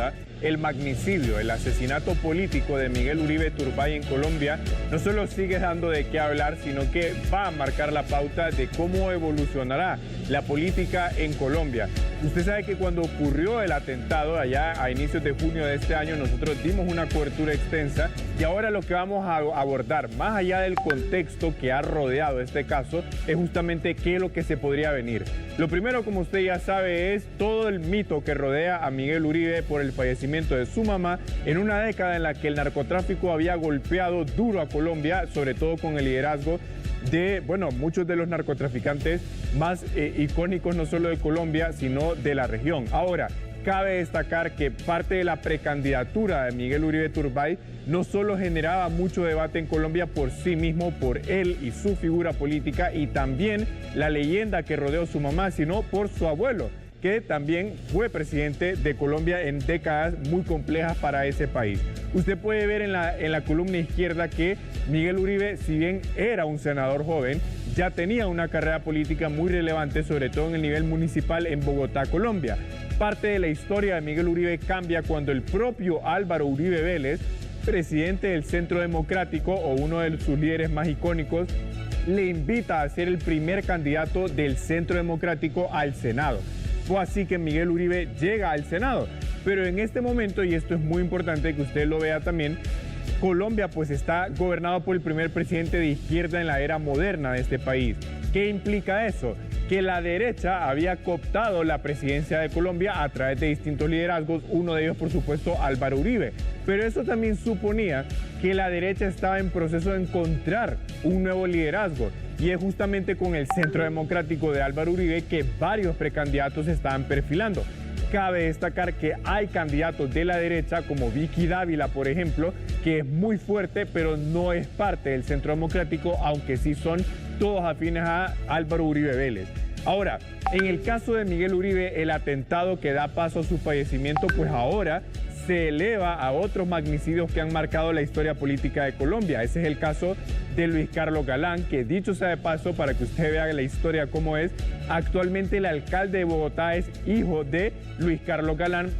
duda, el magnicidio, el asesinato político de Miguel Uribe Turbay en Colombia no solo sigue dando de qué hablar, sino que va a marcar la pauta de cómo evolucionará la política en Colombia. Usted sabe que cuando ocurrió el atentado allá a inicios de junio de este año, nosotros dimos una cobertura extensa y ahora lo que vamos a abordar, más allá del contexto que ha rodeado este caso, es justamente qué es lo que se podría venir. Lo primero, como usted ya sabe, es todo el mito que rodea a Miguel Uribe por el fallecimiento de su mamá en una década en la que el narcotráfico había golpeado duro a Colombia, sobre todo con el liderazgo de, muchos de los narcotraficantes más icónicos no solo de Colombia, sino de la región. Ahora, cabe destacar que parte de la precandidatura de Miguel Uribe Turbay no solo generaba mucho debate en Colombia por sí mismo, por él y su figura política, y también la leyenda que rodeó a su mamá, sino por su abuelo, que también fue presidente de Colombia en décadas muy complejas para ese país. Usted puede ver en la columna izquierda que Miguel Uribe, si bien era un senador joven, ya tenía una carrera política muy relevante, sobre todo en el nivel municipal en Bogotá, Colombia. Parte de la historia de Miguel Uribe cambia cuando el propio Álvaro Uribe Vélez, presidente del Centro Democrático o uno de sus líderes más icónicos, le invita a ser el primer candidato del Centro Democrático al Senado. Fue así que Miguel Uribe llega al Senado. Pero en este momento, y esto es muy importante que usted lo vea también, Colombia pues está gobernado por el primer presidente de izquierda en la era moderna de este país. ¿Qué implica eso? Que la derecha había cooptado la presidencia de Colombia a través de distintos liderazgos, uno de ellos por supuesto Álvaro Uribe. Pero eso también suponía que la derecha estaba en proceso de encontrar un nuevo liderazgo. Y es justamente con el Centro Democrático de Álvaro Uribe que varios precandidatos se estaban perfilando. Cabe destacar que hay candidatos de la derecha como Vicky Dávila, por ejemplo, que es muy fuerte, pero no es parte del Centro Democrático, aunque sí son todos afines a Álvaro Uribe Vélez. Ahora, en el caso de Miguel Uribe, el atentado que da paso a su fallecimiento, pues ahora se eleva a otros magnicidios que han marcado la historia política de Colombia. Ese es el caso de Luis Carlos Galán, que dicho sea de paso, para que usted vea la historia cómo es, actualmente el alcalde de Bogotá es hijo de Luis Carlos Galán,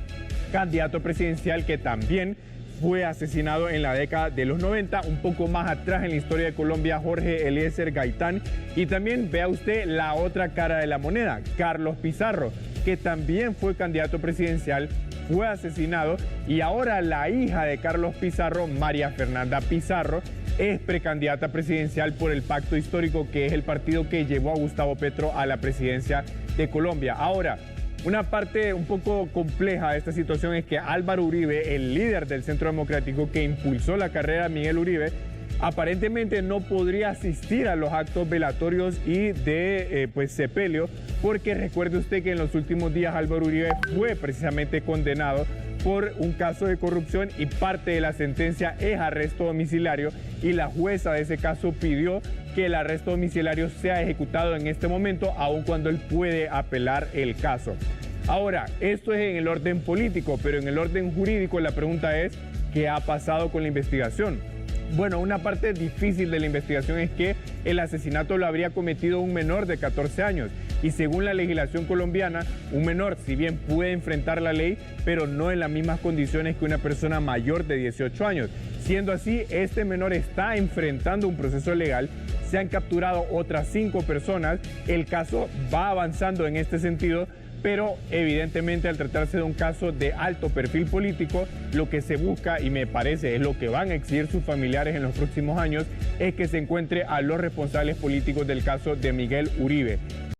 candidato presidencial que también fue asesinado en la década de los 90, un poco más atrás en la historia de Colombia, Jorge Eliezer Gaitán. Y también vea usted la otra cara de la moneda, Carlos Pizarro, que también fue candidato presidencial, fue asesinado, y ahora la hija de Carlos Pizarro, María Fernanda Pizarro, es precandidata presidencial por el Pacto Histórico, que es el partido que llevó a Gustavo Petro a la presidencia de Colombia. Ahora, una parte un poco compleja de esta situación es que Álvaro Uribe, el líder del Centro Democrático que impulsó la carrera de Miguel Uribe, aparentemente no podría asistir a los actos velatorios y de sepelio, porque recuerde usted que en los últimos días Álvaro Uribe fue precisamente condenado por un caso de corrupción y parte de la sentencia es arresto domiciliario, y la jueza de ese caso pidió que el arresto domiciliario sea ejecutado en este momento, aun cuando él puede apelar el caso. Ahora, esto es en el orden político, pero en el orden jurídico la pregunta es, ¿qué ha pasado con la investigación? Bueno, una parte difícil de la investigación es que el asesinato lo habría cometido un menor de 14 años. Y según la legislación colombiana, un menor, si bien puede enfrentar la ley, pero no en las mismas condiciones que una persona mayor de 18 años. Siendo así, este menor está enfrentando un proceso legal. Se han capturado otras 5 personas. El caso va avanzando en este sentido, pero evidentemente al tratarse de un caso de alto perfil político, lo que se busca, y me parece es lo que van a exigir sus familiares en los próximos años, es que se encuentre a los responsables políticos del caso de Miguel Uribe.